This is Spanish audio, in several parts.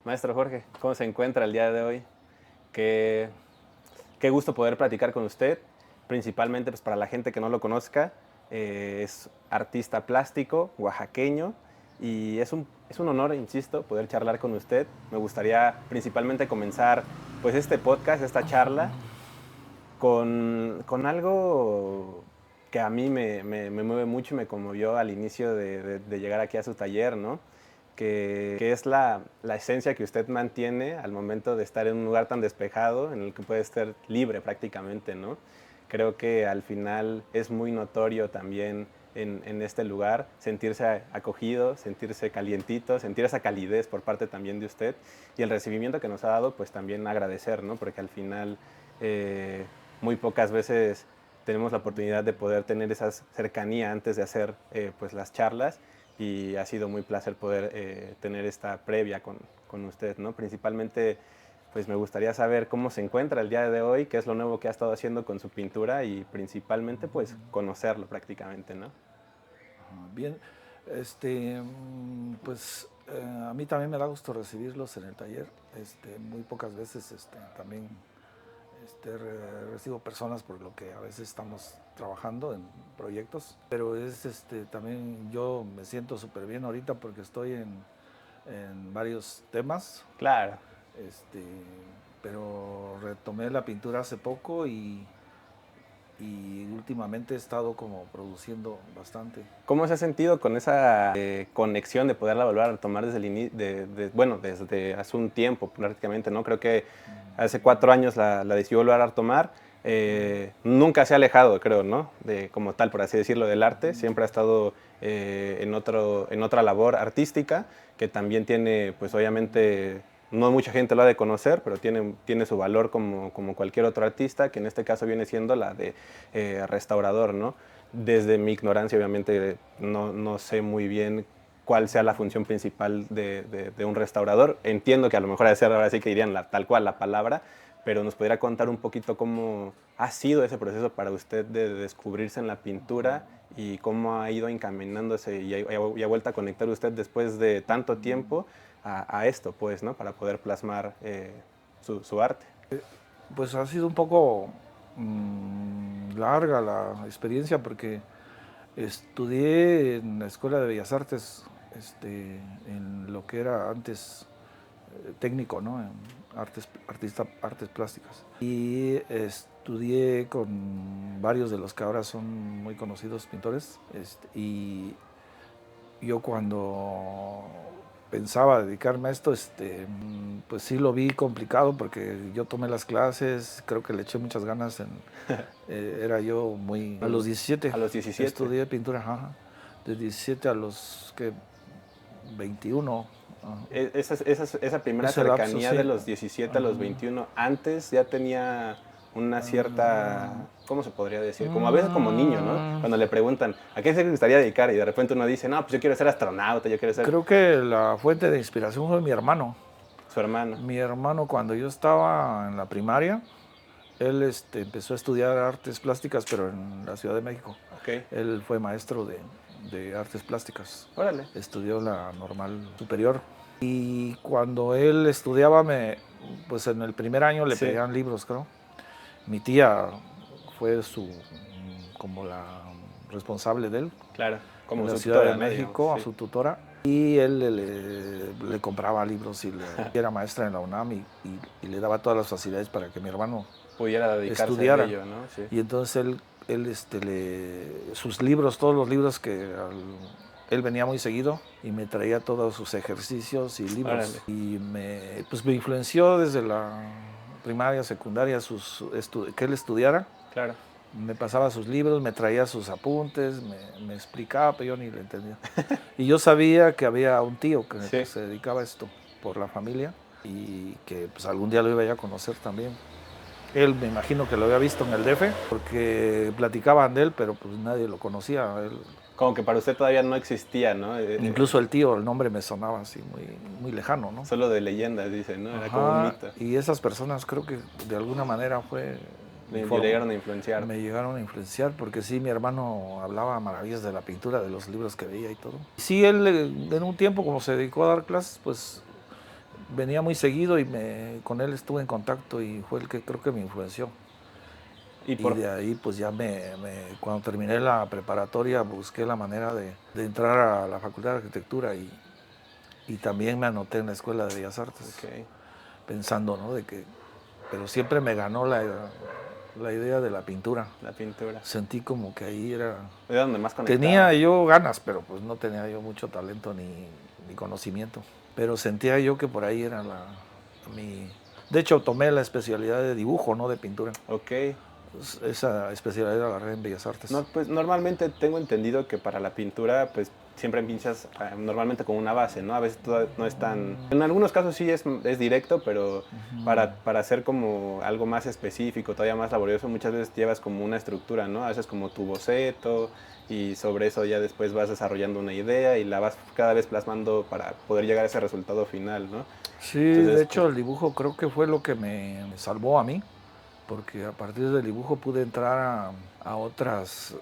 Maestro Jorge, ¿cómo se encuentra el día de hoy? Qué, qué gusto poder platicar con usted, principalmente pues, para la gente que no lo conozca. Es artista plástico, oaxaqueño, y es un honor, insisto, poder charlar con usted. Me gustaría principalmente comenzar pues, este podcast, esta charla, con algo que a mí me mueve mucho y me conmovió al inicio de llegar aquí a su taller, ¿no? Que es la esencia que usted mantiene al momento de estar en un lugar tan despejado en el que puede estar libre prácticamente, ¿no? Creo que al final es muy notorio también en este lugar sentirse acogido, sentirse calientito, sentir esa calidez por parte también de usted y el recibimiento que nos ha dado, pues también agradecer, ¿no? Porque al final eh, muy pocas veces tenemos la oportunidad de poder tener esa cercanía antes de hacer pues las charlas y ha sido muy placer poder tener esta previa con usted, ¿no? Principalmente, pues me gustaría saber cómo se encuentra el día de hoy, qué es lo nuevo que ha estado haciendo con su pintura y principalmente, pues, conocerlo prácticamente, ¿no? Bien, pues a mí también me da gusto recibirlos en el taller. Muy pocas veces también recibo personas por lo que a veces estamos trabajando en proyectos, pero también yo me siento súper bien ahorita porque estoy en varios temas, Claro. este, pero retomé la pintura hace poco y últimamente he estado como produciendo bastante. ¿Cómo se ha sentido con esa conexión de poderla volver a retomar desde el inicio, bueno, desde hace un tiempo prácticamente, ¿no? Creo que hace 4 años la decidió volver a retomar. Nunca se ha alejado, creo, ¿no? Como tal, por así decirlo, del arte. Siempre ha estado en otra labor artística que también tiene, pues obviamente, no mucha gente lo ha de conocer, pero tiene su valor como cualquier otro artista, que en este caso viene siendo la de restaurador, ¿no? Desde mi ignorancia, obviamente, no sé muy bien cuál sea la función principal de un restaurador. Entiendo que a lo mejor ha de ser ahora sí que dirían tal cual la palabra, pero nos podría contar un poquito cómo ha sido ese proceso para usted de descubrirse en la pintura y cómo ha ido encaminándose y ha vuelto a conectar usted después de tanto tiempo a esto, pues, ¿no? Para poder plasmar su arte. Pues ha sido un poco larga la experiencia porque estudié en la Escuela de Bellas Artes, en lo que era antes técnico, ¿no? En artes plásticas. Y estudié con varios de los que ahora son muy conocidos pintores. Y yo cuando pensaba dedicarme a esto, pues sí lo vi complicado porque yo tomé las clases, creo que le eché muchas ganas. Era yo muy... A los 17 A los 17. estudié pintura, ajá. De 17 a los que 21. Ajá. Esa primera Ese lapso, cercanía sí. de los 17 a los 21, antes ya tenía una cierta, ¿cómo se podría decir? Como a veces como niño, ¿no? Cuando le preguntan, ¿a qué se gustaría dedicar? Y de repente uno dice, no, pues yo quiero ser astronauta, yo quiero ser Creo que la fuente de inspiración fue mi hermano. su hermano. Mi hermano, cuando yo estaba en la primaria, él empezó a estudiar artes plásticas, pero en la Ciudad de México. Ok, Él fue maestro de artes plásticas. órale. Estudió la normal superior. Y cuando él estudiaba, pues en el primer año le Sí, pedían libros, creo. Mi tía fue como la responsable de él claro, en como la su Ciudad de tutora, ¿no? Digamos, México, a sí. su tutora. Y él le compraba libros y era maestra en la UNAM y le daba todas las facilidades para que mi hermano Pudiera dedicarse a estudiara. ello, ¿no? Sí. Y entonces sus libros, todos los libros él venía muy seguido y me traía todos sus ejercicios y libros. Órale, Y pues me influenció desde la primaria, secundaria, que él estudiara. claro. Me pasaba sus libros, me traía sus apuntes, me explicaba, pero yo ni le entendía. Y yo sabía que había un tío que Sí, se dedicaba a esto por la familia y que pues algún día lo iba a ir a conocer también. Él me imagino que lo había visto en el DF porque platicaban de él, pero pues nadie lo conocía. como que para usted todavía no existía, ¿no? Incluso el tío, el nombre me sonaba así muy lejano, ¿no? Solo de leyendas, dice, ¿no? Era como un Ajá, mito. y esas personas creo que de alguna manera fue mi Le forma. llegaron a influenciar. Me llegaron a influenciar porque sí, mi hermano hablaba maravillas de la pintura, de los libros que veía y todo. Sí, él en un tiempo como se dedicó a dar clases, pues venía muy seguido y con él estuve en contacto y fue el que creo que me influenció. Y de ahí, pues ya cuando terminé la preparatoria, busqué la manera de entrar a la Facultad de Arquitectura y también me anoté en la Escuela de Bellas Artes, pensando, ¿no? Pero siempre me ganó la idea de la pintura. La pintura. Sentí como que ahí era donde más conectaba. Tenía yo ganas, pero pues no tenía yo mucho talento ni conocimiento. Pero sentía yo que por ahí era mi... De hecho, tomé la especialidad de dibujo, no de pintura. Ok. Esa especialidad la agarré en Bellas Artes. No, pues normalmente tengo entendido que para la pintura, pues siempre empiezas normalmente con una base, ¿no? A veces no es tan... En algunos casos sí es directo, pero para hacer como algo más específico, todavía más laborioso, muchas veces llevas como una estructura, ¿no? Haces como tu boceto y sobre eso ya después vas desarrollando una idea y la vas cada vez plasmando para poder llegar a ese resultado final, ¿no? Sí, entonces, de hecho el dibujo creo que fue lo que me salvó a mí, porque a partir del dibujo pude entrar a otras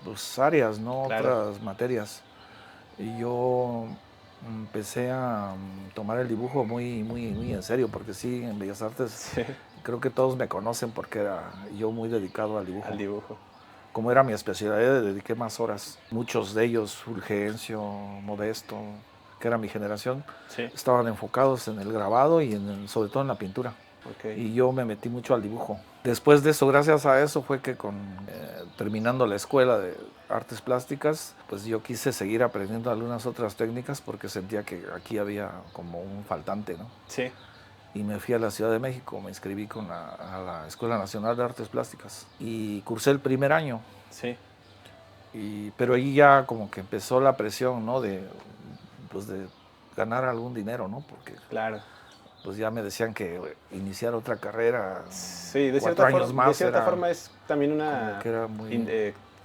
pues, áreas, ¿no? Claro. Otras materias. Y yo empecé a tomar el dibujo muy en serio, porque sí, en Bellas Artes creo que todos me conocen porque era yo muy dedicado al dibujo. Al dibujo. Como era mi especialidad, dediqué más horas. Muchos de ellos, Fulgencio, Modesto, que era mi generación, estaban enfocados en el grabado y sobre todo en la pintura. Y yo me metí mucho al dibujo. Después de eso, gracias a eso, fue que terminando la escuela de artes plásticas, pues yo quise seguir aprendiendo algunas otras técnicas porque sentía que aquí había como un faltante, ¿no? Sí. Y me fui a la Ciudad de México, me inscribí a la Escuela Nacional de Artes Plásticas y cursé el primer año. Sí. Pero ahí ya como que empezó la presión, ¿no? De ganar algún dinero, ¿no? Porque claro, pues ya me decían que iniciar otra carrera. Sí, de cierta forma es también una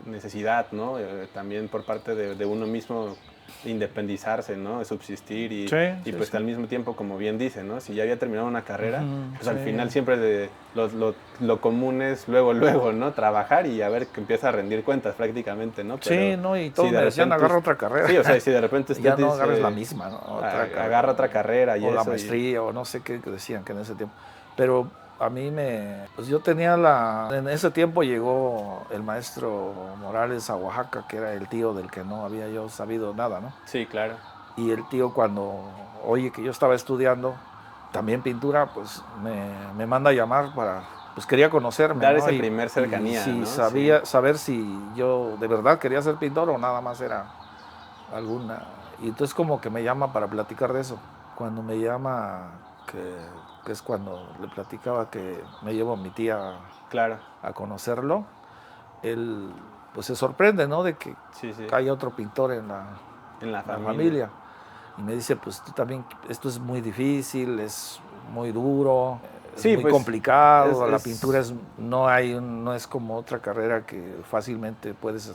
necesidad, ¿no? También por parte de uno mismo independizarse, ¿no? Subsistir y pues al mismo tiempo, como bien dice, ¿no? Si ya había terminado una carrera, pues al final siempre lo común es luego, ¿no? Trabajar y a ver que empieza a rendir cuentas prácticamente, ¿no? Pero ¿no? Y todos me decían, agarra otra carrera. Sí, o sea, si de repente usted ya no agarres la misma, ¿no? Agarra otra carrera y o la maestría, o no sé qué decían que en ese tiempo. Pero a mí pues yo tenía en ese tiempo llegó el maestro Morales a Oaxaca, que era el tío del que no había yo sabido nada, ¿no? Sí, claro. Y el tío cuando oye que yo estaba estudiando también pintura, pues me manda a llamar pues quería conocerme. Dar ese primer cercanía, y ¿no? saber si yo de verdad quería ser pintor o nada más era alguna. Y entonces como que me llama para platicar de eso. Cuando me llama, que es cuando le platicaba que me llevo a mi tía a conocerlo, él pues se sorprende, ¿no? De que haya otro pintor en la familia. Y me dice, pues tú también, esto es muy difícil, es muy duro, es muy complicado, la pintura no es como otra carrera que fácilmente puedes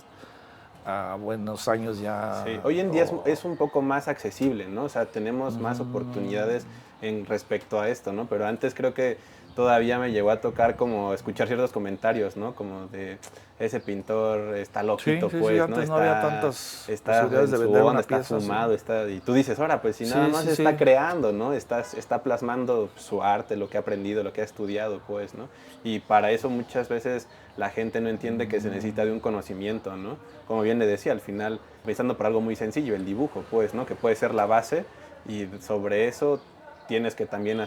a buenos años ya... Sí. Hoy en día es un poco más accesible, ¿no? O sea, tenemos más oportunidades en respecto a esto, ¿no? Pero antes creo que todavía me llegó a tocar como escuchar ciertos comentarios, ¿no? Como de ese pintor está loquito, pues, antes ¿no? No había tantas posibilidades de vender una pieza, está fumado, y tú dices, ahora, pues si nada más está creando, ¿no? Está plasmando su arte, lo que ha aprendido, lo que ha estudiado, pues, ¿no? Y para eso muchas veces la gente no entiende que se necesita de un conocimiento, ¿no? Como bien le decía, al final, pensando por algo muy sencillo, el dibujo, pues, ¿no? Que puede ser la base y sobre eso tienes que también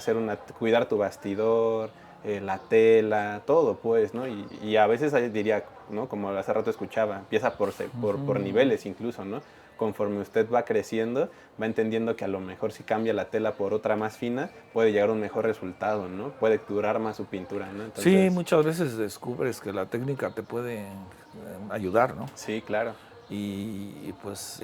cuidar tu bastidor, la tela, todo, pues, ¿no? Y a veces diría, ¿no? Como hace rato escuchaba, empieza por niveles incluso, ¿no? Conforme usted va creciendo, va entendiendo que a lo mejor si cambia la tela por otra más fina, puede llegar a un mejor resultado, ¿no? Puede durar más su pintura, ¿no? Entonces, sí, muchas veces descubres que la técnica te puede ayudar, ¿no? Sí, claro. Y pues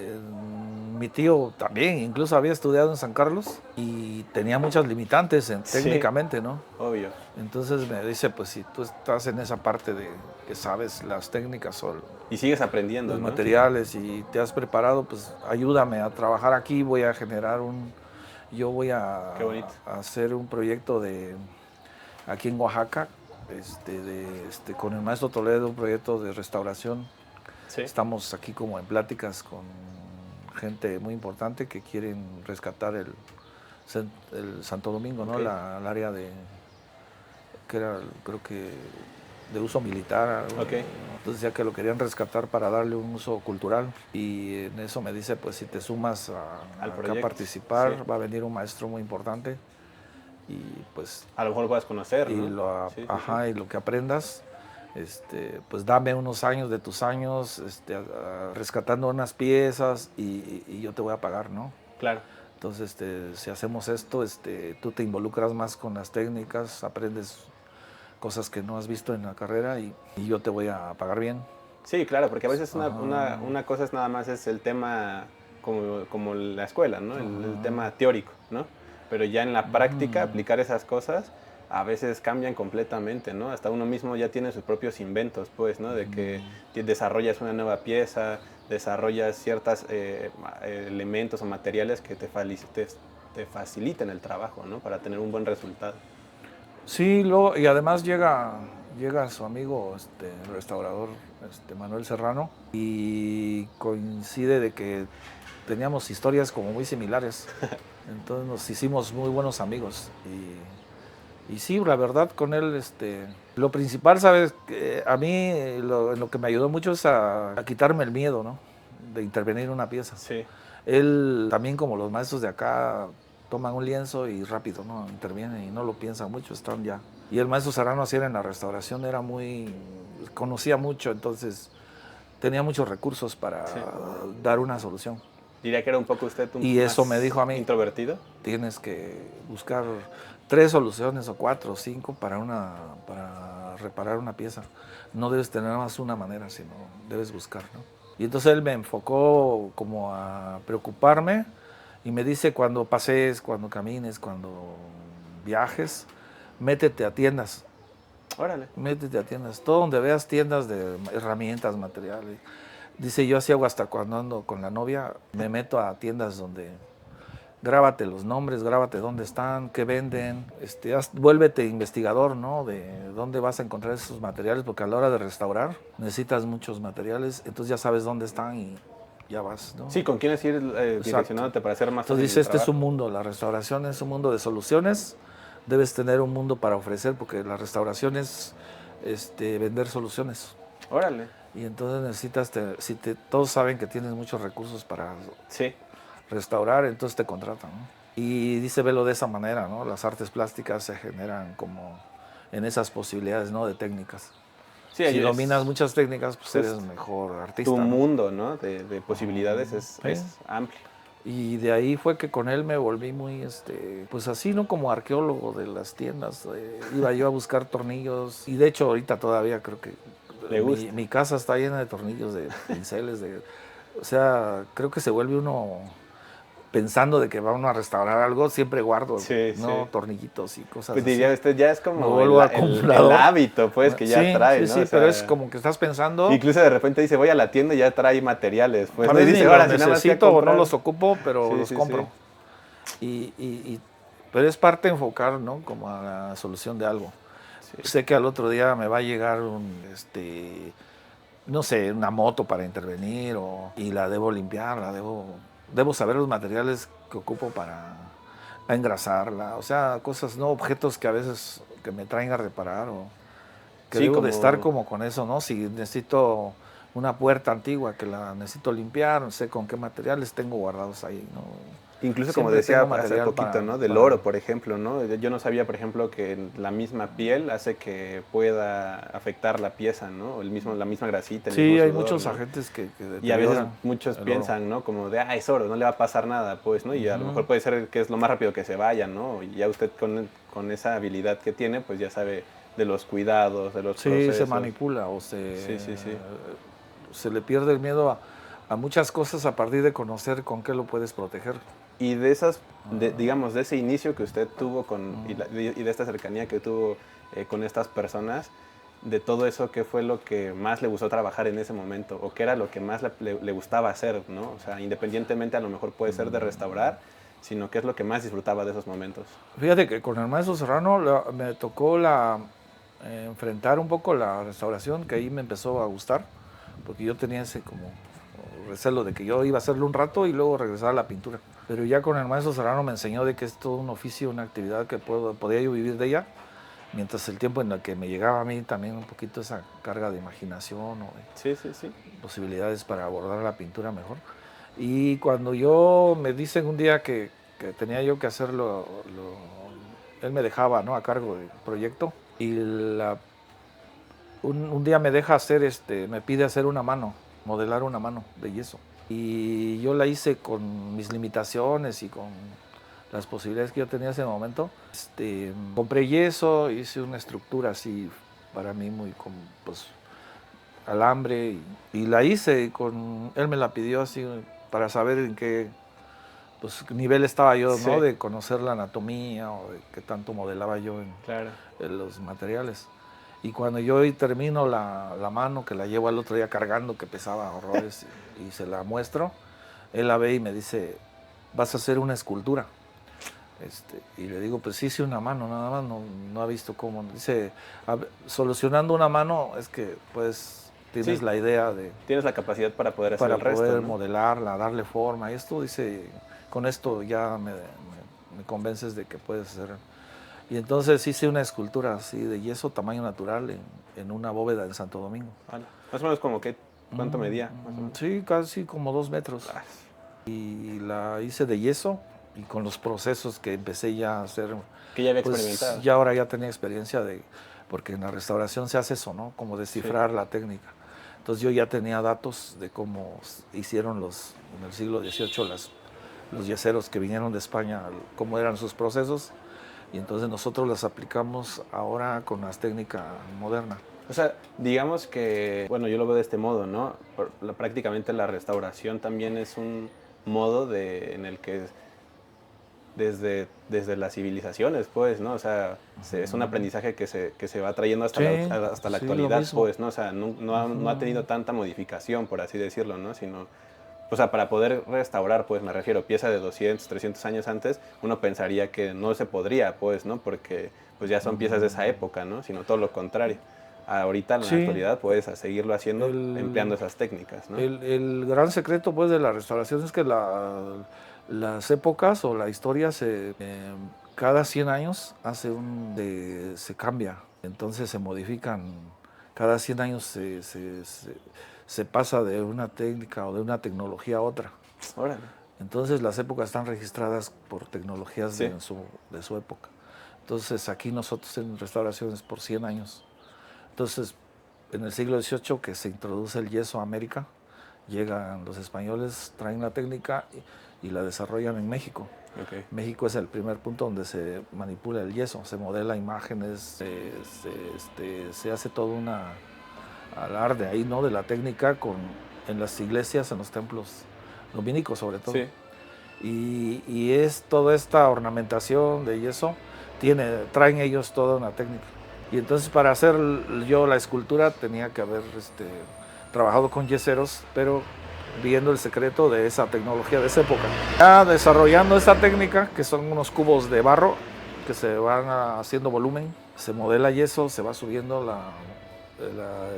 mi tío también, incluso había estudiado en San Carlos y tenía muchas limitantes técnicamente, ¿no? Obvio. Entonces me dice, pues si tú estás en esa parte de que sabes las técnicas o y sigues aprendiendo, los materiales y te has preparado, pues ayúdame a trabajar aquí, voy a generar yo voy a hacer un proyecto aquí en Oaxaca, con el maestro Toledo, un proyecto de restauración. Sí. Estamos aquí como en pláticas con gente muy importante que quieren rescatar el Santo Domingo, ¿no? Ok. El área que era, creo que, de uso militar. Ok. Entonces decía que lo querían rescatar para darle un uso cultural. Y en eso me dice, pues si te sumas Al acá a proyecto. participar, Sí. va a venir un maestro muy importante. Y pues A lo mejor lo puedas conocer, y ¿no? Sí, sí, ajá, y lo que aprendas, pues dame unos años de tus años, rescatando unas piezas y yo te voy a pagar, ¿no? Claro. Entonces, si hacemos esto, tú te involucras más con las técnicas, aprendes cosas que no has visto en la carrera y yo te voy a pagar bien. Sí, claro, porque a veces Ajá. una cosa es nada más es el tema como la escuela, ¿no? El tema Ajá. teórico, ¿no? Pero ya en la práctica, Ujú. aplicar esas cosas a veces cambian completamente, ¿no? Hasta uno mismo ya tiene sus propios inventos, pues, ¿no? De que desarrollas una nueva pieza, desarrollas ciertos elementos o materiales que te faciliten el trabajo, ¿no? Para tener un buen resultado. Sí, luego, y además llega su amigo, el restaurador, Manuel Serrano, y coincide de que teníamos historias como muy similares. Entonces nos hicimos muy buenos amigos. Y sí, la verdad, con él, lo principal, ¿sabes? Que a mí lo que me ayudó mucho es a quitarme el miedo, ¿no? De intervenir en una pieza. Sí, Él también, como los maestros de acá, toman un lienzo y rápido, ¿no? Intervienen y no lo piensan mucho, están ya. Y el maestro Serrano así era en la restauración, conocía mucho, entonces tenía muchos recursos para sí. dar una solución. Diría que era un poco usted Y eso me más dijo a mí, introvertido. tienes que buscar 3 soluciones o 4 o 5 para reparar una pieza. No debes tener más una manera, sino debes buscar, ¿no? Y entonces él me enfocó como a preocuparme y me dice, cuando pasees, cuando camines, cuando viajes, métete a tiendas. Órale. Métete a tiendas. Todo donde veas tiendas de herramientas, materiales. Dice, yo así hago hasta cuando ando con la novia, me meto a tiendas donde grábate los nombres, grábate dónde están, qué venden, vuélvete investigador, ¿no? De dónde vas a encontrar esos materiales, porque a la hora de restaurar necesitas muchos materiales, entonces ya sabes dónde están y ya vas, ¿no? Sí, con quiénes ir Exacto. direccionándote para hacer más Entonces fácil dice, el este es un trabajo. mundo, la restauración es un mundo de soluciones, debes tener un mundo para ofrecer, porque la restauración es vender soluciones. Órale. Y entonces necesitas, todos saben que tienes muchos recursos para Sí. restaurar, entonces te contratan, ¿no? Y dice, velo de esa manera, ¿no? Las artes plásticas se generan como en esas posibilidades, ¿no? De técnicas. Sí, Si dominas es, muchas técnicas, pues es eres mejor tu artista, ¿no? mundo, ¿no? De posibilidades Sí. es amplio. Y de ahí fue que con él me volví muy, pues así, ¿no? Como arqueólogo de las tiendas. Iba yo a buscar tornillos. Y de hecho, ahorita todavía creo que Le gusta. mi casa está llena de tornillos, de pinceles, o sea, creo que se vuelve uno pensando de que va uno a restaurar algo, siempre guardo, Sí, sí. ¿no? Tornillitos y cosas Pues diría así. usted, ya es Me como vuelvo el acumulador. hábito, pues, que ya Sí, trae, sí, ¿no? O sí, pero es sea, como que estás pensando, incluso de repente dice, voy a la tienda y ya trae materiales. Pues a no y veces ni dice, los ahora, si nada más que a necesito o no comprar. los ocupo, pero Sí, los sí, sí. compro. Pero es parte de enfocar, ¿no? Como a la solución de algo. Sí. Sé que al otro día me va a llegar no sé, una moto para intervenir y la debo limpiar, debo saber los materiales que ocupo para engrasarla, o sea, cosas, no objetos que a veces que me traen a reparar o que Sí, debo de estar como como con eso, ¿no? Si necesito una puerta antigua que la necesito limpiar, no sé con qué materiales tengo guardados ahí, ¿no? incluso como Siempre decía tengo hace material poquito, ¿no? Del para oro, por ejemplo, ¿no? Yo no sabía, por ejemplo, que la misma piel hace que pueda afectar la pieza, ¿no? La misma grasita, el mismo Sí, hay sudor, muchos ¿no? agentes que Y a veces deterioran muchos el oro. piensan, ¿no? Como de, es oro, no le va a pasar nada, pues, ¿no? Y a lo Ujú. mejor puede ser que es lo más rápido que se vaya, ¿no? Y ya usted con esa habilidad que tiene, pues ya sabe de los cuidados, de los Sí, se procesos. manipula o Sí, sí, sí. se le pierde el miedo a muchas cosas a partir de conocer con qué lo puedes proteger. Y de esas, digamos, de ese inicio que usted tuvo y de esta cercanía que tuvo con estas personas, de todo eso, ¿qué fue lo que más le gustó trabajar en ese momento? ¿O qué era lo que más le gustaba hacer, ¿no? O sea, independientemente a lo mejor puede ser de restaurar, sino qué es lo que más disfrutaba de esos momentos. Fíjate que con el maestro Serrano me tocó enfrentar un poco la restauración, que ahí me empezó a gustar, porque yo tenía ese como recelo de que yo iba a hacerlo un rato y luego regresar a la pintura. Pero ya con el maestro Serrano me enseñó de que es todo un oficio, una actividad que podía yo vivir de ella, mientras el tiempo en el que me llegaba a mí también un poquito esa carga de imaginación o de Sí, sí, sí. posibilidades para abordar la pintura mejor. Y cuando yo me dicen un día que tenía yo que hacerlo, él me dejaba, ¿no?, a cargo del proyecto, y un día me deja hacer, me pide hacer una mano, modelar una mano de yeso. Y yo la hice con mis limitaciones y con las posibilidades que yo tenía en ese momento. Compré yeso, hice una estructura así para mí muy con, pues, alambre, y la hice. Él me la pidió así para saber en qué, pues, nivel estaba yo, Sí, ¿no?, de conocer la anatomía o de qué tanto modelaba yo claro. en los materiales. Y cuando yo termino la mano, que la llevo al otro día cargando, que pesaba horrores, y se la muestro, él la ve y me dice, vas a hacer una escultura. Y le digo, pues sí, hice una mano, nada más, no ha visto cómo. Dice, solucionando una mano es que pues tienes Sí, la idea de, tienes la capacidad para poder hacer para el resto, poder ¿no? modelarla, darle forma. Y esto, dice, con esto ya me convences de que puedes hacer. Y entonces hice una escultura así de yeso, tamaño natural, en una bóveda en Santo Domingo. Vale. Más o menos como que, ¿cuánto medía? Más o menos. Sí, casi como 2 metros. Ah, Y la hice de yeso, y con los procesos que empecé ya a hacer, que ya había pues experimentado. ya ahora ya tenía experiencia porque en la restauración se hace eso, ¿no? Como Sí. descifrar la técnica. Entonces yo ya tenía datos de cómo hicieron en el siglo XVIII los yeseros que vinieron de España, cómo eran sus procesos, y entonces nosotros las aplicamos ahora con las técnicas modernas. O sea, digamos que, bueno, yo lo veo de este modo, ¿no? Prácticamente la restauración también es un modo en el que desde las civilizaciones, pues, ¿no? O sea, es un aprendizaje que se va trayendo hasta Sí, hasta la sí, lo actualidad, mismo. pues, ¿no? O sea, no ha tenido tanta modificación, por así decirlo, ¿no? Sino, o sea, para poder restaurar, pues, me refiero, pieza de 200, 300 años antes, uno pensaría que no se podría, pues, ¿no? Porque, pues, ya son piezas de esa época, ¿no? Sino todo lo contrario. Ahorita, en la Sí, actualidad, puedes seguirlo haciendo empleando el, esas técnicas, ¿no? el gran secreto, pues, de la restauración es que las épocas o la historia cada 100 años se cambia, entonces se modifican. Cada 100 años se pasa de una técnica o de una tecnología a otra. Órale. Entonces las épocas están registradas por tecnologías Sí. de su época. Entonces aquí nosotros en restauraciones por 100 años. Entonces, en el siglo XVIII, que se introduce el yeso a América, llegan los españoles, traen la técnica y la desarrollan en México. Ok. México es el primer punto donde se manipula el yeso, se modela imágenes, se hace todo una alarde ahí, ¿no?, de la técnica en las iglesias, en los templos dominicos sobre todo. Sí. Y es toda esta ornamentación de yeso, traen ellos toda una técnica. Y entonces para hacer yo la escultura tenía que haber trabajado con yeseros, pero viendo el secreto de esa tecnología de esa época. Ya desarrollando esta técnica, que son unos cubos de barro que se van haciendo volumen, se modela yeso, se va subiendo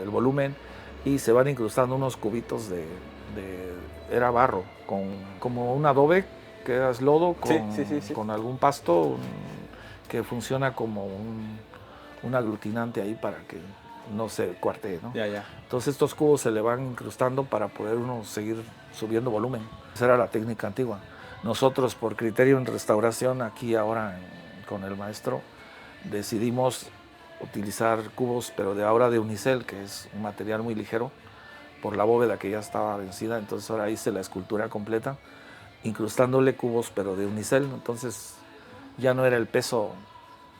el volumen y se van incrustando unos cubitos era barro, como un adobe, que es lodo, Sí, sí, sí, sí. con algún pasto que funciona como un aglutinante ahí para que no se cuartee, ¿no? Ya, ya. Entonces estos cubos se le van incrustando para poder uno seguir subiendo volumen. Esa era la técnica antigua. Nosotros, por criterio en restauración, aquí ahora con el maestro, decidimos utilizar cubos, pero ahora de unicel, que es un material muy ligero, por la bóveda que ya estaba vencida. Entonces ahora hice la escultura completa, incrustándole cubos, pero de unicel. Entonces ya no era el peso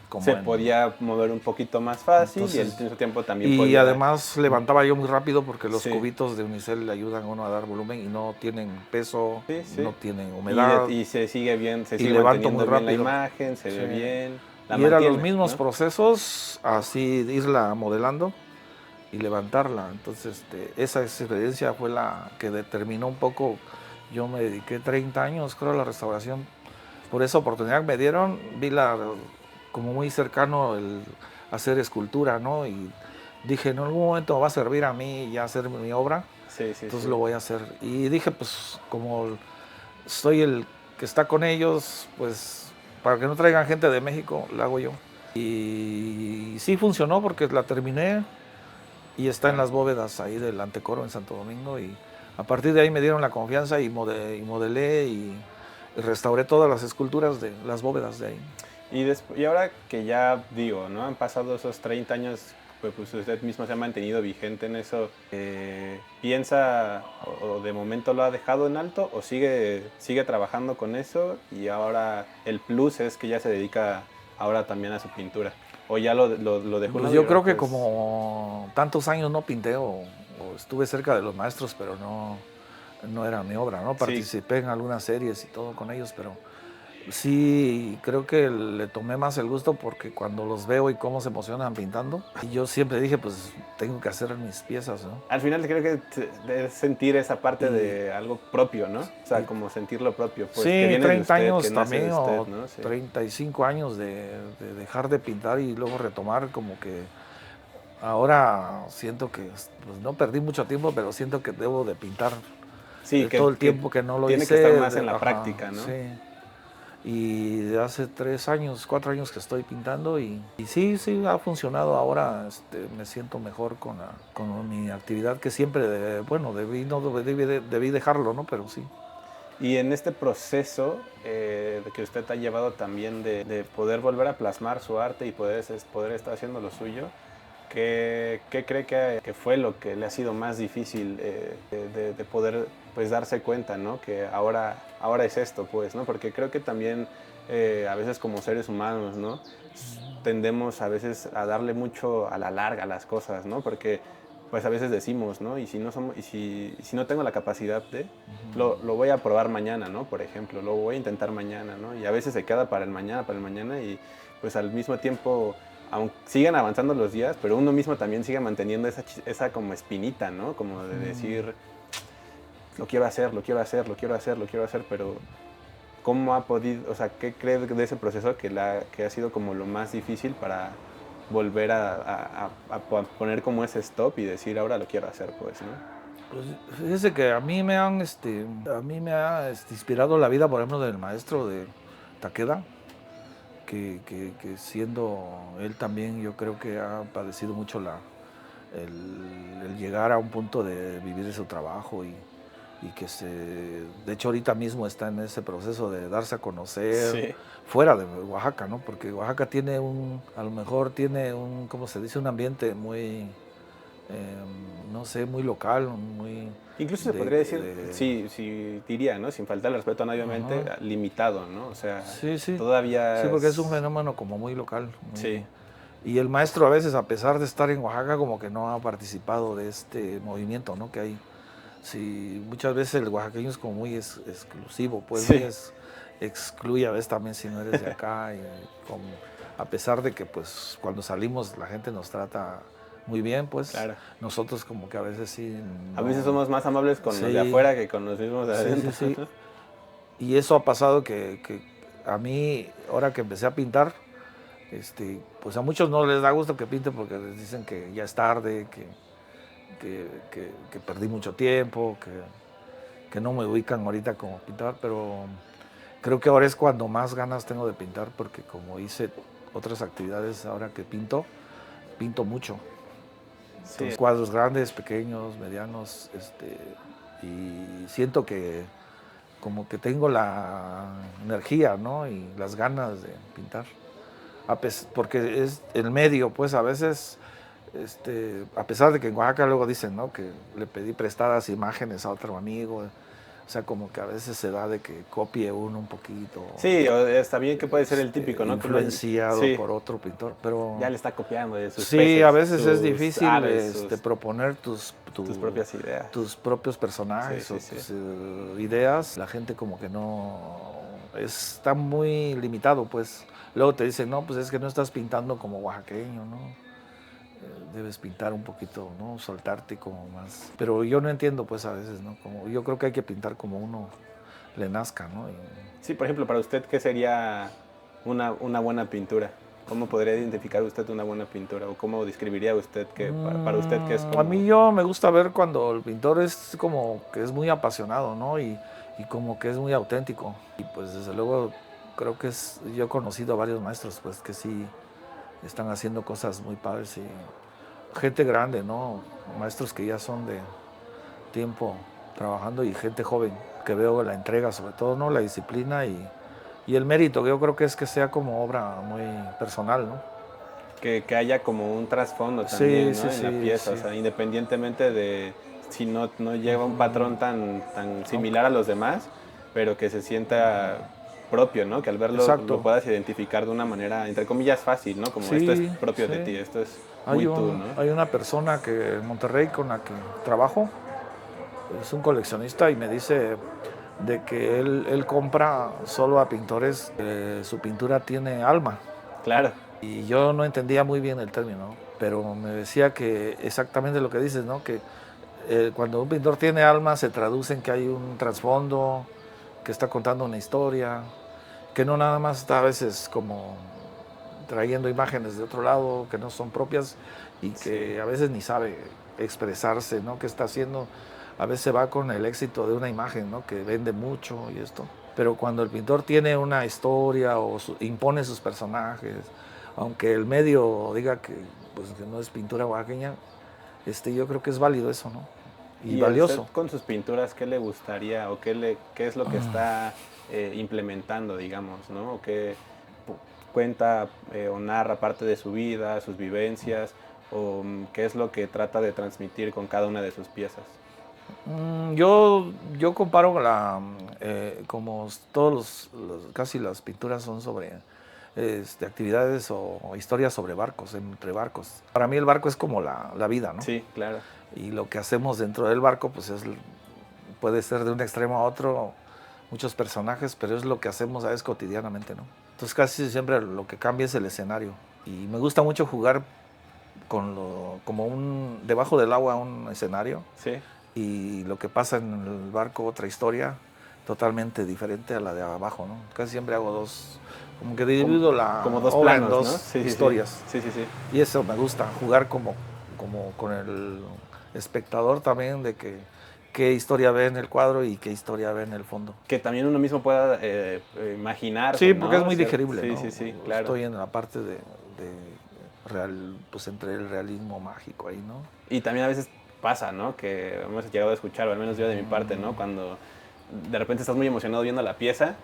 como Se podía mover un poquito más fácil y al mismo tiempo también y podía... además levantaba yo muy rápido porque los Sí. cubitos de unicel le ayudan a uno a dar volumen y no tienen peso, Sí, sí. no tienen humedad. Y se sigue bien, se Y sigue levanto manteniendo muy bien la rápido. imagen, se ve Sí. bien, la Y eran los mantiene, mismos ¿no? procesos, así irla modelando y levantarla. Entonces esa experiencia fue la que determinó un poco. Yo me dediqué 30 años, creo, a la restauración. Por esa oportunidad que me dieron, vi como muy cercano el hacer escultura, ¿no? Y dije, en algún momento me va a servir a mí ya hacer mi obra, Sí, sí, entonces sí. lo voy a hacer. Y dije, pues como soy que está con ellos, pues para que no traigan gente de México, la hago yo. Y sí funcionó porque la terminé y está en las bóvedas ahí del Antecoro en Santo Domingo. Y a partir de ahí me dieron la confianza y modelé y restauré todas las esculturas de las bóvedas de ahí. Y ahora que ya digo, ¿no? Han pasado esos 30 años, pues usted mismo se ha mantenido vigente en eso. ¿Piensa o de momento lo ha dejado en alto o sigue trabajando con eso y ahora el plus es que ya se dedica ahora también a su pintura? ¿O ya lo dejó? Pues yo creo que como tantos años no pinté o estuve cerca de los maestros, pero no era mi obra, ¿no? Participé en algunas series y todo con ellos, pero sí creo que le tomé más el gusto porque cuando los veo y cómo se emocionan pintando, y yo siempre dije, pues tengo que hacer mis piezas, ¿no? Al final creo que es sentir esa parte de algo propio, ¿no? O sea, como sentirlo propio. Pues, sí, que viene 30 de usted, años que nace también, de usted, o ¿no? Sí. 35 años de dejar de pintar y luego retomar, como que ahora siento que pues, no perdí mucho tiempo, pero siento que debo de pintar Sí, todo el tiempo que no lo tiene hice. Tiene que estar más en la práctica, ¿no? Sí. Y de hace 3 años, 4 años que estoy pintando y sí ha funcionado. Ahora me siento mejor con mi actividad, que siempre, debí dejarlo, ¿no? Pero sí. Y en este proceso de que usted ha llevado también de poder volver a plasmar su arte y poder estar haciendo lo suyo, ¿qué cree que fue lo que le ha sido más difícil de poder pues darse cuenta, ¿no? Que ahora es esto, pues, ¿no? Porque creo que también a veces como seres humanos, ¿no? Tendemos a veces a darle mucho a la larga a las cosas, ¿no? Porque pues a veces decimos, ¿no? Y si no tengo la capacidad de, lo voy a probar mañana, ¿no? Por ejemplo, lo voy a intentar mañana, ¿no? Y a veces se queda para el mañana y pues al mismo tiempo, aunque sigan avanzando los días, pero uno mismo también sigue manteniendo esa como espinita, ¿no? Como de decir, lo quiero hacer, pero ¿cómo ha podido, o sea, qué cree de ese proceso que ha sido como lo más difícil para volver a poner como ese stop y decir, ahora lo quiero hacer, pues, ¿no? Pues fíjese que a mí me ha inspirado la vida, por ejemplo, del maestro de Takeda, que siendo él también, yo creo que ha padecido mucho el llegar a un punto de vivir de su trabajo y que de hecho ahorita mismo está en ese proceso de darse a conocer fuera de Oaxaca, ¿no? Porque Oaxaca tiene a lo mejor tiene ¿cómo se dice? Un ambiente muy, no sé, muy local, muy... Incluso se podría decir, sí, diría, ¿no? Sin faltar el respeto a nadie, obviamente, limitado, ¿no? O sea, todavía... Sí, porque es un fenómeno como muy local. Sí. Y el maestro a veces, a pesar de estar en Oaxaca, como que no ha participado de este movimiento, ¿no? Que hay. Sí, muchas veces el oaxaqueño es como muy exclusivo, pues muy excluye a veces también si no eres de acá. Y a pesar de que pues cuando salimos la gente nos trata muy bien, pues nosotros como que a veces sí... A veces somos más amables con los de afuera que con los mismos de adentro. Sí. Y eso ha pasado que a mí, ahora que empecé a pintar, pues a muchos no les da gusto que pinte porque les dicen que ya es tarde, que perdí mucho tiempo, que no me ubican ahorita como pintar, pero creo que ahora es cuando más ganas tengo de pintar, porque como hice otras actividades, ahora que pinto mucho. Entonces, cuadros grandes, pequeños, medianos, y siento que como que tengo la energía, ¿no? Y las ganas de pintar. Porque es el medio, pues a veces... a pesar de que en Oaxaca luego dicen, ¿no? Que le pedí prestadas imágenes a otro amigo, o sea, como que a veces se da de que copie uno un poquito. Sí, está bien que puede ser el típico, ¿no? Influenciado por otro pintor, pero... Ya le está copiando de sus peces, a veces es difícil proponer tus propias ideas. Tus propios personajes tus ideas. La gente como que no... Está muy limitado, pues. Luego te dicen, no, pues es que no estás pintando como oaxaqueño, ¿no? Debes pintar un poquito, ¿no? Soltarte como más. Pero yo no entiendo, pues, a veces, ¿no? Yo creo que hay que pintar como uno le nazca, ¿no? Sí, por ejemplo, para usted, ¿qué sería una buena pintura? ¿Cómo podría identificar usted una buena pintura? ¿O cómo describiría usted que para usted qué es como... A mí me gusta ver cuando el pintor es como que es muy apasionado, ¿no? Y y como que es muy auténtico. Y pues desde luego creo que yo he conocido a varios maestros pues que sí están haciendo cosas muy padres y gente grande, ¿no? Maestros que ya son de tiempo trabajando y gente joven que veo la entrega, sobre todo, ¿no? La disciplina y el mérito, que yo creo que es que sea como obra muy personal, ¿no? Que haya como un trasfondo Sí, también, ¿no? sí, En la sí, pieza, o sí. sea, independientemente de si no lleva un patrón tan similar a los demás, pero que se sienta propio, ¿no? Que al verlo lo Exacto. puedas identificar de una manera, entre comillas, fácil, ¿no? Como esto es Sí, propio de sí. ti, esto es muy tú, ¿no? Hay una persona que en Monterrey con la que trabajo, es un coleccionista y me dice de que él compra solo a pintores, su pintura tiene alma. Claro, Y yo no entendía muy bien el término, pero me decía que exactamente lo que dices, ¿no? Que cuando un pintor tiene alma se traduce en que hay un trasfondo, que está contando una historia, que no nada más está a veces como trayendo imágenes de otro lado que no son propias y sí. que a veces ni sabe expresarse, ¿no? ¿Qué está haciendo? A veces va con el éxito de una imagen, ¿no? Que vende mucho y esto. Pero cuando el pintor tiene una historia o impone sus personajes, aunque el medio diga que, pues, que no es pintura oaxaqueña, yo creo que es válido eso, ¿no? Y Y a usted valioso. con sus pinturas, ¿qué le gustaría o qué es lo que está implementando, digamos, ¿no? O qué cuenta o narra parte de su vida, sus vivencias, o qué es lo que trata de transmitir con cada una de sus piezas? Yo comparo como casi las pinturas son sobre actividades o historias sobre barcos, entre barcos. Para mí el barco es como la vida, ¿no? Sí, claro. Y lo que hacemos dentro del barco, pues puede ser de un extremo a otro, muchos personajes, pero es lo que hacemos a veces cotidianamente, ¿no? Entonces casi siempre lo que cambia es el escenario. Y me gusta mucho jugar como debajo del agua un escenario Sí. y lo que pasa en el barco otra historia totalmente diferente a la de abajo, ¿no? Casi siempre hago como que Como, divido como la dos obra en planos, ¿no? dos Sí, sí, sí. historias. Sí, sí, sí. Y eso me gusta, jugar como con el espectador también de que qué historia ve en el cuadro y qué historia ve en el fondo. Que también uno mismo pueda imaginarse, Sí, porque es ¿no? muy digerible, Sí, ¿no? sí, sí, claro. Estoy en la parte de real, pues entre el realismo mágico ahí, ¿no? Y también a veces pasa, ¿no? Que hemos llegado a escuchar, o al menos yo de mi parte, ¿no? Cuando de repente estás muy emocionado viendo la pieza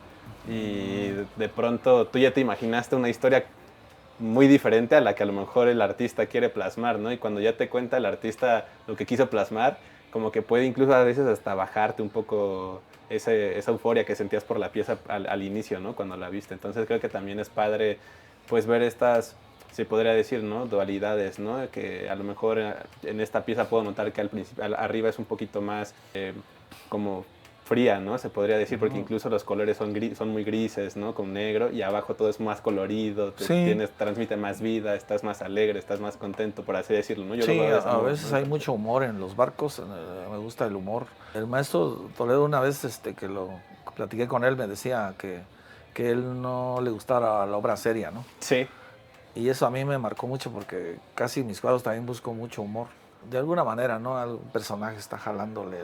y de pronto tú ya te imaginaste una historia muy diferente a la que a lo mejor el artista quiere plasmar, ¿no? Y cuando ya te cuenta el artista lo que quiso plasmar, como que puede incluso a veces hasta bajarte un poco esa euforia que sentías por la pieza al inicio, ¿no? Cuando la viste. Entonces creo que también es padre, pues, ver estas, se podría decir, ¿no? Dualidades, ¿no? Que a lo mejor en esta pieza puedo notar que al principio, arriba es un poquito más como fría, ¿no? Se podría decir, porque incluso los colores son muy grises, ¿no? Con negro, y abajo todo es más colorido, Sí, transmite más vida, estás más alegre, estás más contento, por así decirlo, ¿no? Yo lo sí, veo de ese a modo, veces ¿no? hay mucho humor en los barcos, me gusta el humor. El maestro Toledo una vez que lo platiqué con él me decía que él no le gustara la obra seria, ¿no? Sí, Y eso a mí me marcó mucho porque casi en mis cuadros también busco mucho humor. De alguna manera, ¿no? Algún personaje está jalándole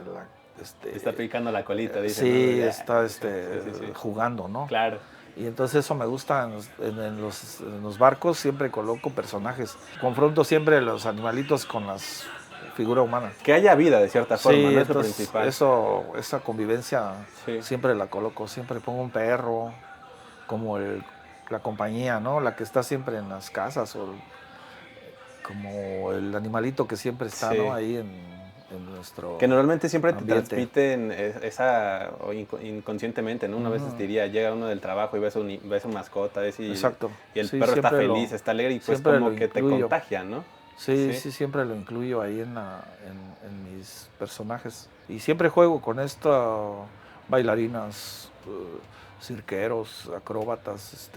está picando la colita, dice, ¿no? sí, está Sí, sí, sí, jugando, ¿no? claro. Y entonces eso me gusta en los barcos, siempre coloco personajes. Confronto siempre los animalitos con las figuras humanas. Que haya vida de cierta forma, Sí, ¿no? Es lo entonces principal. esa convivencia Sí. siempre la coloco, siempre pongo un perro, como la compañía, ¿no? La que está siempre en las casas, o como el animalito que siempre está, ¿no? Sí. Ahí en nuestro Que normalmente siempre te ambiente. transmiten esa, o inconscientemente, ¿no? Una vez diría, llega uno del trabajo y ves su mascota, Exacto. y el Sí, perro está feliz, está alegre, y pues siempre lo como que te incluyo. contagia, ¿no? Sí, Sí. sí, siempre lo incluyo ahí en mis personajes. Y siempre juego con bailarinas, cirqueros, acróbatas,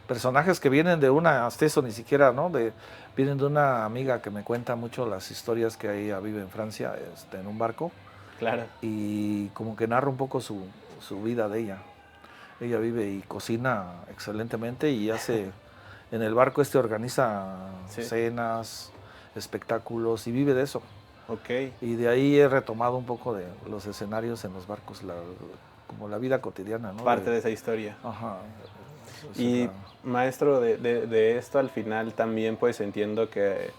personajes que vienen de hasta eso ni siquiera, ¿no? Vienen de una amiga que me cuenta mucho las historias que ella vive en Francia, en un barco, Claro. y como que narra un poco su vida de ella. Ella vive y cocina excelentemente y en el barco organiza Sí. cenas, espectáculos y vive de eso. Ok. Y de ahí he retomado un poco de los escenarios en los barcos, como la vida cotidiana, ¿no? Parte de esa historia. Ajá. Y maestro, de esto al final también pues entiendo que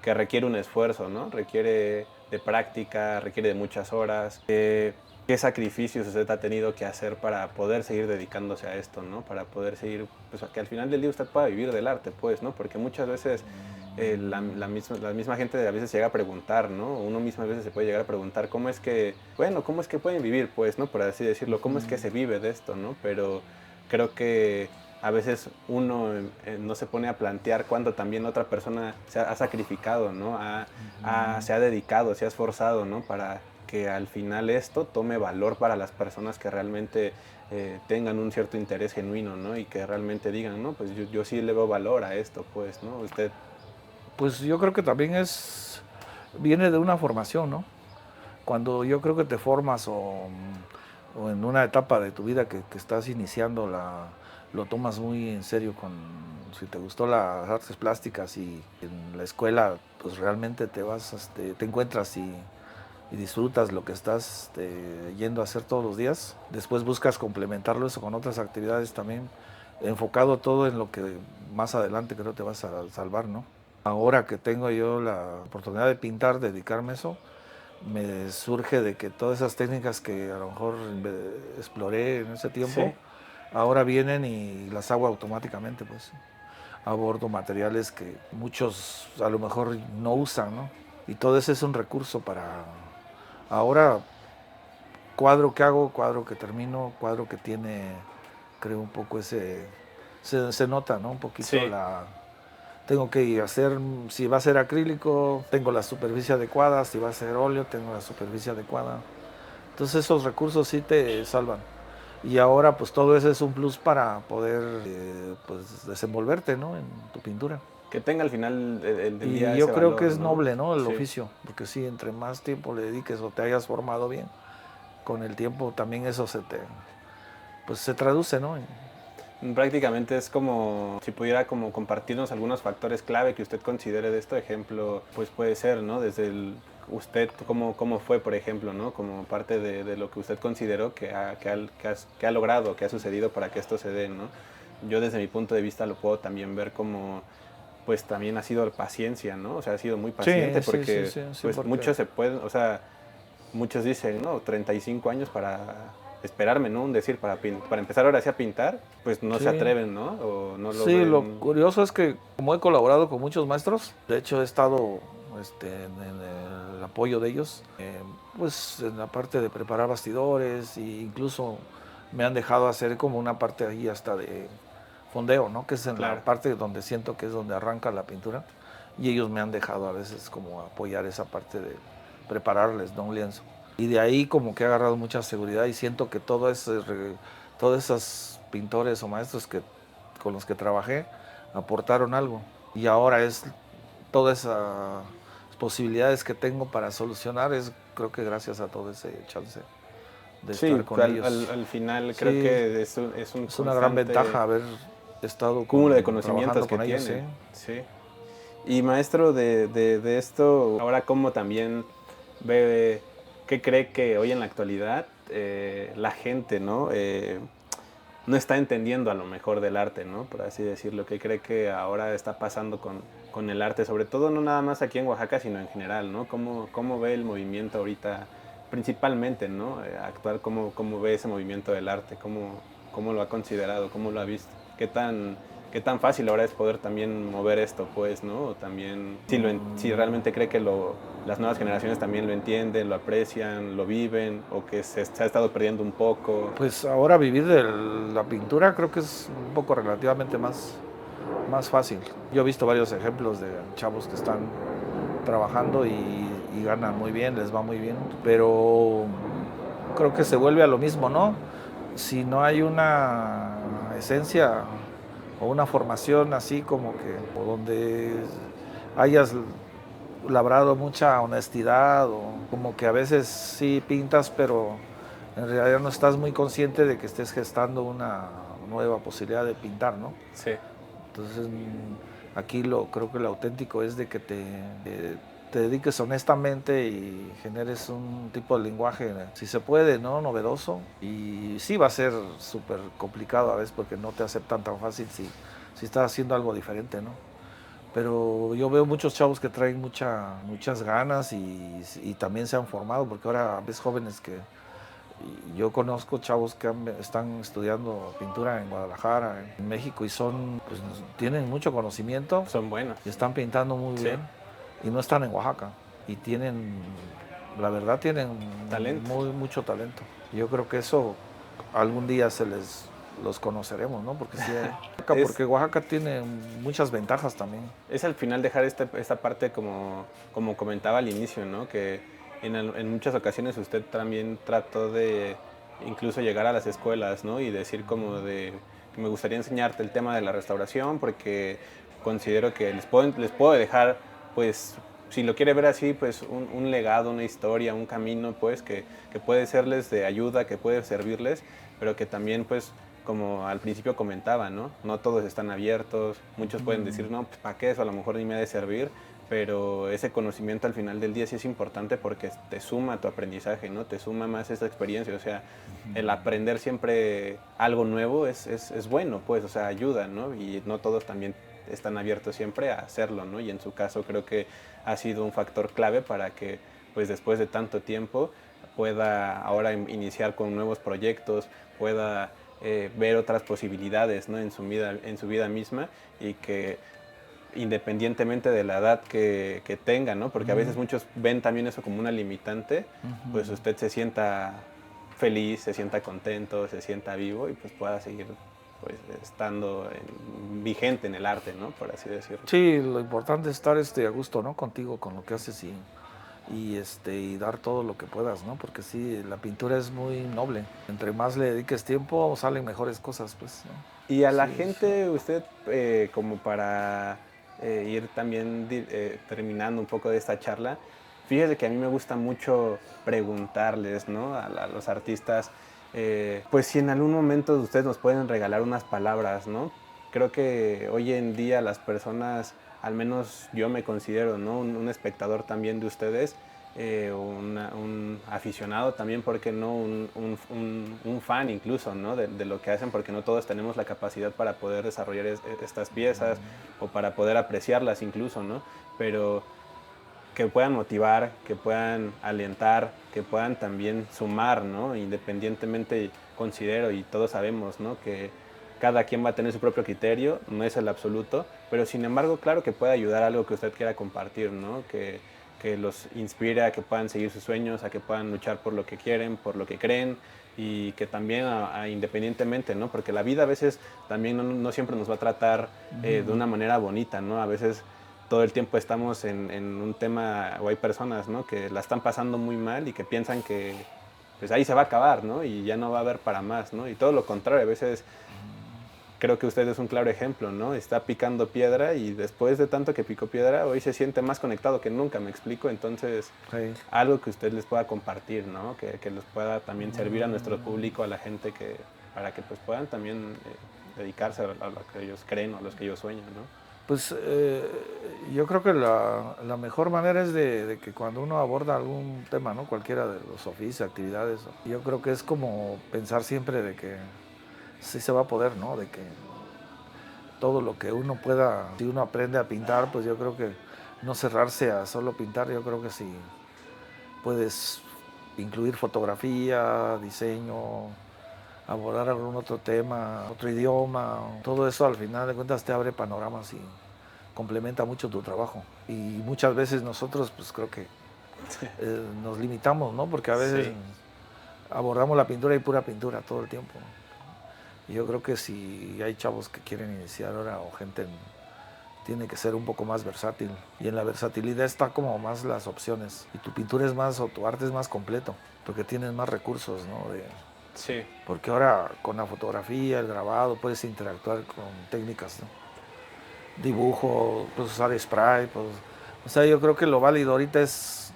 requiere un esfuerzo, ¿no? Requiere de práctica, requiere de muchas horas. ¿Qué sacrificios usted ha tenido que hacer para poder seguir dedicándose a esto, ¿no? Para poder seguir, pues que al final del día usted pueda vivir del arte, pues, ¿no? Porque muchas veces la misma gente a veces llega a preguntar, ¿no? Uno mismo a veces se puede llegar a preguntar cómo es que, bueno, cómo es que pueden vivir, pues, ¿no? Por así decirlo, cómo es que se vive de esto, ¿no? Pero creo que a veces uno no se pone a plantear cuánto también otra persona se ha sacrificado, ¿no? Se ha dedicado, se ha esforzado, ¿no? Para que al final esto tome valor para las personas que realmente tengan un cierto interés genuino, ¿no? Y que realmente digan, no, pues yo sí le veo valor a esto, pues, ¿no? Usted... Pues yo creo que también viene de una formación, ¿no? Cuando yo creo que te formas o en una etapa de tu vida que estás iniciando, lo tomas muy en serio si te gustó las artes plásticas y en la escuela, pues realmente te encuentras y disfrutas lo que estás yendo a hacer todos los días. Después buscas complementarlo eso con otras actividades también, enfocado todo en lo que más adelante creo te vas a salvar, ¿no? Ahora que tengo yo la oportunidad de pintar, dedicarme a eso, me surge de que todas esas técnicas que a lo mejor exploré en ese tiempo, Sí, ahora vienen y las hago automáticamente, pues. Abordo materiales que muchos a lo mejor no usan, ¿no? Y todo eso es un recurso para... Ahora, cuadro que hago, cuadro que termino, cuadro que tiene, creo un poco se nota, ¿no? Un poquito sí. tengo que hacer, si va a ser acrílico, tengo la superficie adecuada, si va a ser óleo, tengo la superficie adecuada. Entonces esos recursos sí te salvan. Y ahora pues todo eso es un plus para poder pues desenvolverte, ¿no? En tu pintura. Que tenga al final del Y día yo ese creo que valor, es ¿no? noble, ¿no? El Sí. oficio, porque sí, entre más tiempo le dediques o te hayas formado bien, con el tiempo también eso pues se traduce, ¿no? Prácticamente es como si pudiera como compartirnos algunos factores clave que usted considere de esto. Ejemplo, pues puede ser, ¿no? Desde usted, cómo fue, por ejemplo, ¿no? Como parte de lo que usted consideró que ha logrado, que ha sucedido para que esto se dé, ¿no? Yo desde mi punto de vista lo puedo también ver como, pues también ha sido paciencia, ¿no? O sea, ha sido muy paciente Sí, sí, sí, porque, sí, sí, pues porque... muchos se pueden, o sea, muchos dicen, no, 35 años para esperarme, ¿no? Un decir, para empezar ahora sí a pintar, pues no se Sí, atreven, ¿no? O no lo sí, lo ven. curioso es que como he colaborado con muchos maestros, de hecho he estado en el apoyo de ellos, pues en la parte de preparar bastidores e incluso me han dejado hacer como una parte ahí hasta de fondeo, ¿no? Que es en la Claro. parte donde siento que es donde arranca la pintura y ellos me han dejado a veces como apoyar esa parte de prepararles, ¿no? Un lienzo. Y de ahí como que he agarrado mucha seguridad y siento que todos esos pintores o maestros con los que trabajé aportaron algo. Y ahora es todas esas posibilidades que tengo para solucionar, creo que gracias a todo ese chance de estar Sí, con ellos. al final creo Sí, que es un es una gran constante ventaja haber estado cúmulo de trabajando conocimientos que con ellos, ¿sí? tiene. Sí. Y maestro, de esto, ahora cómo también ve, qué cree que hoy en la actualidad la gente, ¿no? No está entendiendo a lo mejor del arte, ¿no? Por así decirlo, ¿qué cree que ahora está pasando con el arte? Sobre todo no nada más aquí en Oaxaca, sino en general, ¿no? ¿Cómo ve el movimiento ahorita, principalmente, ¿no? Actual, ¿cómo ve ese movimiento del arte? ¿Cómo lo ha considerado? ¿Cómo lo ha visto? ¿Qué tan fácil ahora es poder también mover esto, pues, ¿no? O también, si realmente cree que las nuevas generaciones también lo entienden, lo aprecian, lo viven, o que se ha estado perdiendo un poco. Pues ahora vivir de la pintura creo que es un poco relativamente más fácil. Yo he visto varios ejemplos de chavos que están trabajando y ganan muy bien, les va muy bien, pero creo que se vuelve a lo mismo, ¿no? Si no hay una esencia o una formación así como que, o donde hayas labrado mucha honestidad o como que a veces sí pintas, pero en realidad no estás muy consciente de que estés gestando una nueva posibilidad de pintar, ¿no? Sí. Entonces aquí creo que lo auténtico es de que te dediques honestamente y generes un tipo de lenguaje, si se puede, ¿no? Novedoso. Y sí va a ser súper complicado a veces porque no te aceptan tan fácil si estás haciendo algo diferente, ¿no? Pero yo veo muchos chavos que traen muchas ganas y también se han formado, porque ahora ves jóvenes que yo conozco chavos que están estudiando pintura en Guadalajara, en México, y pues, tienen mucho conocimiento Son buenos. y están pintando muy Sí. bien, y no están en Oaxaca, y la verdad tienen Talento. mucho talento. Yo creo que eso algún día los conoceremos, ¿no? Porque sí, porque Oaxaca tiene muchas ventajas también. Es al final dejar esta parte como comentaba al inicio, ¿no? Que en muchas ocasiones usted también trató de incluso llegar a las escuelas, ¿no? Y decir como de que me gustaría enseñarte el tema de la restauración porque considero que les puedo dejar, pues, si lo quiere ver así, pues un legado, una historia, un camino, pues, que puede serles de ayuda, que puede servirles, pero que también, pues, como al principio comentaba, ¿no? No todos están abiertos, muchos pueden decir, no, pues ¿para qué eso? A lo mejor ni me ha de servir, pero ese conocimiento al final del día sí es importante porque te suma a tu aprendizaje, ¿no? Te suma más esa experiencia, o sea, el aprender siempre algo nuevo es bueno, pues, o sea, ayuda, ¿no? Y no todos también están abiertos siempre a hacerlo, ¿no? Y en su caso creo que ha sido un factor clave para que, pues, después de tanto tiempo pueda ahora iniciar con nuevos proyectos, pueda ver otras posibilidades, ¿no? en su vida misma y que independientemente de la edad que tenga, ¿no? Porque a veces muchos ven también eso como una limitante, pues usted se sienta feliz, se sienta contento, se sienta vivo y pues pueda seguir pues estando vigente en el arte, ¿no? Por así decirlo. Sí, lo importante es estar a gusto, ¿no? Contigo, con lo que haces y dar todo lo que puedas, ¿no? Porque sí, la pintura es muy noble. Entre más le dediques tiempo, salen mejores cosas, pues, ¿no? Y a la Sí, gente, usted, como para ir también terminando un poco de esta charla, fíjese que a mí me gusta mucho preguntarles, ¿no? A los artistas, pues si en algún momento ustedes nos pueden regalar unas palabras, ¿no? Creo que hoy en día las personas, al menos yo me considero, ¿no? Un espectador también de ustedes, un aficionado también, porque no un fan incluso, ¿no? de lo que hacen, porque no todos tenemos la capacidad para poder desarrollar estas piezas o para poder apreciarlas incluso, ¿no? Pero que puedan motivar, que puedan alentar, que puedan también sumar, ¿no? Independientemente, considero y todos sabemos, ¿no? Que cada quien va a tener su propio criterio, no es el absoluto, pero sin embargo, claro que puede ayudar a algo que usted quiera compartir, ¿no? Que los inspire a que puedan seguir sus sueños, a que puedan luchar por lo que quieren, por lo que creen y que también independientemente, ¿no? Porque la vida a veces también no siempre nos va a tratar de una manera bonita, ¿no? A veces todo el tiempo estamos en un tema, o hay personas, ¿no? Que la están pasando muy mal y que piensan que pues ahí se va a acabar, ¿no? Y ya no va a haber para más, ¿no? Y todo lo contrario, a veces creo que usted es un claro ejemplo, ¿no? Está picando piedra y después de tanto que picó piedra, hoy se siente más conectado que nunca, me explico. Entonces, sí. algo que usted les pueda compartir, ¿no? Que les pueda también servir a nuestro público, a la gente, para que pues puedan también dedicarse a lo que ellos creen o a los que ellos sueñan, ¿no? Pues yo creo que la mejor manera es de que cuando uno aborda algún tema, ¿no? Cualquiera de los oficios, actividades, yo creo que es como pensar siempre de que sí se va a poder, ¿no? De que todo lo que uno pueda, si uno aprende a pintar, pues yo creo que no cerrarse a solo pintar, yo creo que sí puedes incluir fotografía, diseño, abordar algún otro tema, otro idioma, todo eso al final de cuentas te abre panoramas y complementa mucho tu trabajo. Y muchas veces nosotros pues creo que nos limitamos, ¿no? Porque a veces Sí. abordamos la pintura y pura pintura todo el tiempo. Y yo creo que si hay chavos que quieren iniciar ahora o gente tiene que ser un poco más versátil. Y en la versatilidad está como más las opciones. Y tu pintura es más, o tu arte es más completo, porque tienes más recursos, ¿no? Sí. Porque ahora con la fotografía, el grabado, puedes interactuar con técnicas, ¿no? Dibujo, puedes usar spray, pues, o sea, yo creo que lo válido ahorita es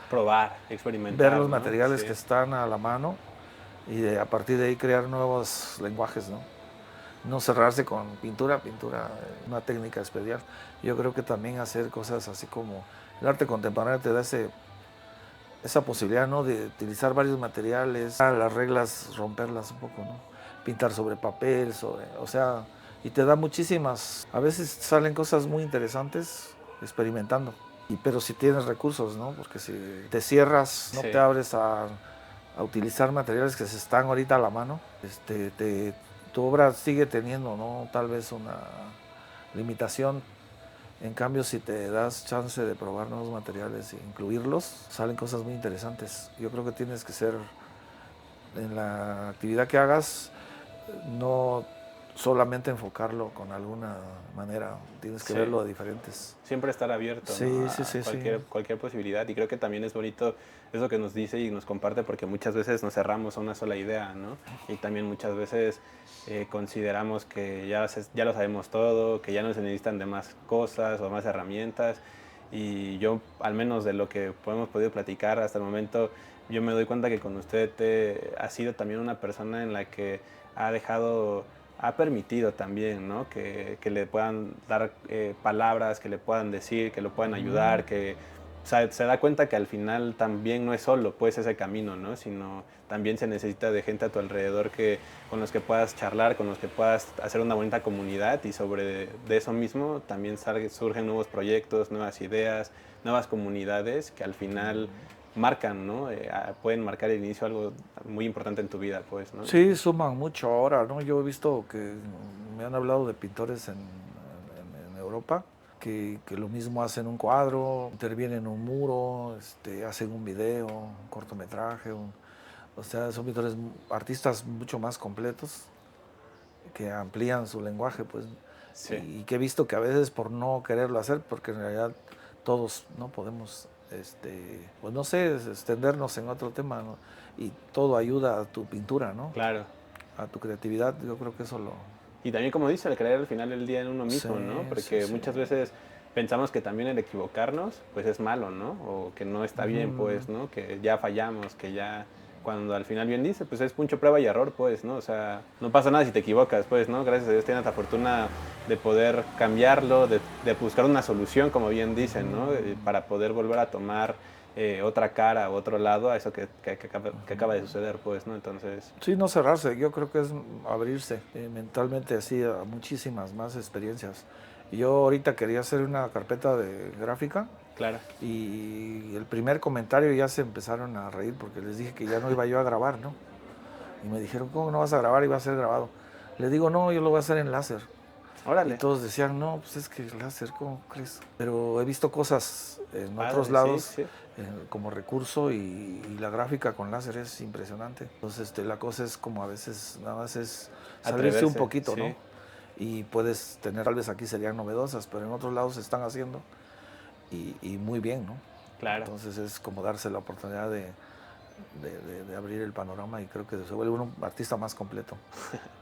Probar, experimentar, ver los ¿no? materiales Sí. que están a la mano y a partir de ahí crear nuevos lenguajes, ¿no? no cerrarse con pintura, una técnica especial. Yo creo que también hacer cosas así como el arte contemporáneo te da esa posibilidad, ¿no? De utilizar varios materiales, las reglas romperlas un poco, ¿no? Pintar sobre papel, o sea, y te da muchísimas, a veces salen cosas muy interesantes experimentando, pero si tienes recursos, ¿no? Porque si te cierras, no Sí. te abres a utilizar materiales que se están ahorita a la mano, tu obra sigue teniendo, ¿no? Tal vez una limitación. En cambio, si te das chance de probar nuevos materiales e incluirlos, salen cosas muy interesantes. Yo creo que tienes que ser, en la actividad que hagas, no solamente enfocarlo con alguna manera, tienes que Sí. verlo de diferentes. Siempre estar abierto, Sí, ¿no? sí, A sí, sí. cualquier posibilidad. Y creo que también es bonito eso que nos dice y nos comparte, porque muchas veces nos cerramos a una sola idea, ¿no? Y también muchas veces consideramos que ya lo sabemos todo, que ya no se necesitan de más cosas o más herramientas. Y yo, al menos de lo que hemos podido platicar hasta el momento, yo me doy cuenta que con usted ha sido también una persona en la que ha dejado, ha permitido también, ¿no? Que le puedan dar palabras, que le puedan decir, que lo puedan ayudar, que se da cuenta que al final también no es solo pues ese camino, ¿no? Sino también se necesita de gente a tu alrededor con los que puedas charlar, con los que puedas hacer una bonita comunidad, y sobre de eso mismo también surgen nuevos proyectos, nuevas ideas, nuevas comunidades que al final marcan, ¿no? Pueden marcar el inicio de algo muy importante en tu vida, pues, ¿no? Sí, suman mucho ahora, ¿no? Yo he visto que me han hablado de pintores en Europa que lo mismo hacen un cuadro, intervienen en un muro, hacen un video, un cortometraje, o sea, son pintores, artistas mucho más completos que amplían su lenguaje, pues, Sí. y que he visto que a veces por no quererlo hacer, porque en realidad todos no podemos, pues no sé, extendernos en otro tema, ¿no? Y todo ayuda a tu pintura, ¿no? Claro. A tu creatividad, yo creo que eso lo... Y también, como dice, el creer al final del día en uno Sí, mismo, ¿no? sí, Porque sí. muchas veces pensamos que también el equivocarnos, pues es malo, ¿no? O que no está bien, pues, ¿no? Que ya fallamos, que ya... Cuando al final bien dice, pues es mucho prueba y error, pues, ¿no? O sea, no pasa nada si te equivocas, pues, ¿no? Gracias a Dios tienes la fortuna de poder cambiarlo, de buscar una solución, como bien dicen, ¿no? Para poder volver a tomar otra cara, otro lado a eso que acaba de suceder, pues, ¿no? Entonces... Sí, no cerrarse, yo creo que es abrirse mentalmente así a muchísimas más experiencias. Yo ahorita quería hacer una carpeta de gráfica Claro. y el primer comentario ya se empezaron a reír porque les dije que ya no iba yo a grabar, ¿no? Y me dijeron, ¿cómo no vas a grabar? Iba a ser grabado. Le digo, no, yo lo voy a hacer en láser. Y Órale. todos decían, no, pues es que el láser, ¿cómo crees? Pero he visto cosas en otros Padre, sí, lados sí. como recurso y la gráfica con láser es impresionante. Entonces la cosa es como a veces nada más es salirse un Atreverse, poquito, sí. ¿no? Y puedes tener, tal vez aquí serían novedosas, pero en otros lados se están haciendo y muy bien, ¿no? Claro. Entonces es como darse la oportunidad de abrir el panorama y creo que se vuelve un artista más completo.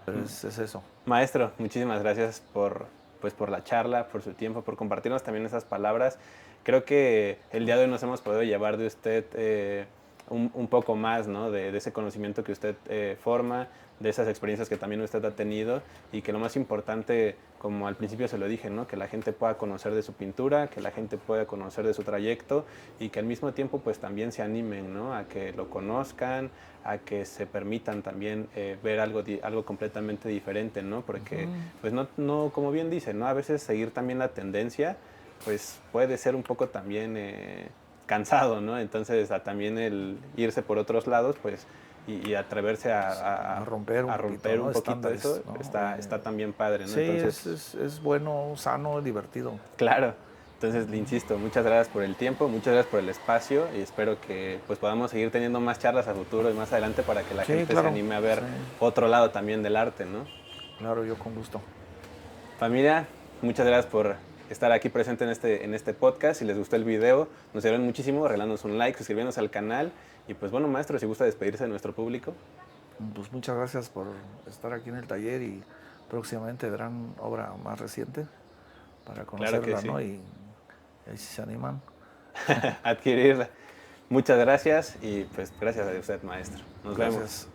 Pero es eso. Maestro, muchísimas gracias pues, por la charla, por su tiempo, por compartirnos también esas palabras. Creo que el día de hoy nos hemos podido llevar de usted un poco más, ¿no? De ese conocimiento que usted forma, de esas experiencias que también usted ha tenido, y que lo más importante, como al principio se lo dije, ¿no? Que la gente pueda conocer de su pintura, que la gente pueda conocer de su trayecto, y que al mismo tiempo pues también se animen, ¿no? A que lo conozcan, a que se permitan también ver algo completamente diferente, ¿no? Porque pues no, como bien dice, ¿no? A veces seguir también la tendencia pues puede ser un poco también cansado, ¿no? Entonces también el irse por otros lados, pues, y atreverse A romper un a poquito, romper ¿no? un poquito Estándares, eso, ¿no? está también padre, ¿no? Sí, Entonces, es bueno, sano, divertido. claro. Entonces, le insisto, muchas gracias por el tiempo, muchas gracias por el espacio, y espero que pues podamos seguir teniendo más charlas a futuro y más adelante para que la Sí, gente se claro. anime a ver Sí, otro lado también del arte, ¿no? claro, yo con gusto. Familia, muchas gracias por estar aquí presente en este podcast. Si les gustó el video, nos ayudan muchísimo regalándonos un like, suscribiéndose al canal. Y pues bueno, maestro, si gusta despedirse de nuestro público. Pues muchas gracias por estar aquí en el taller y próximamente verán obra más reciente para Claro que conocerla, sí. ¿no? Y ahí si se animan. Adquirirla. Muchas gracias y pues gracias a usted, maestro. Nos vemos. Gracias.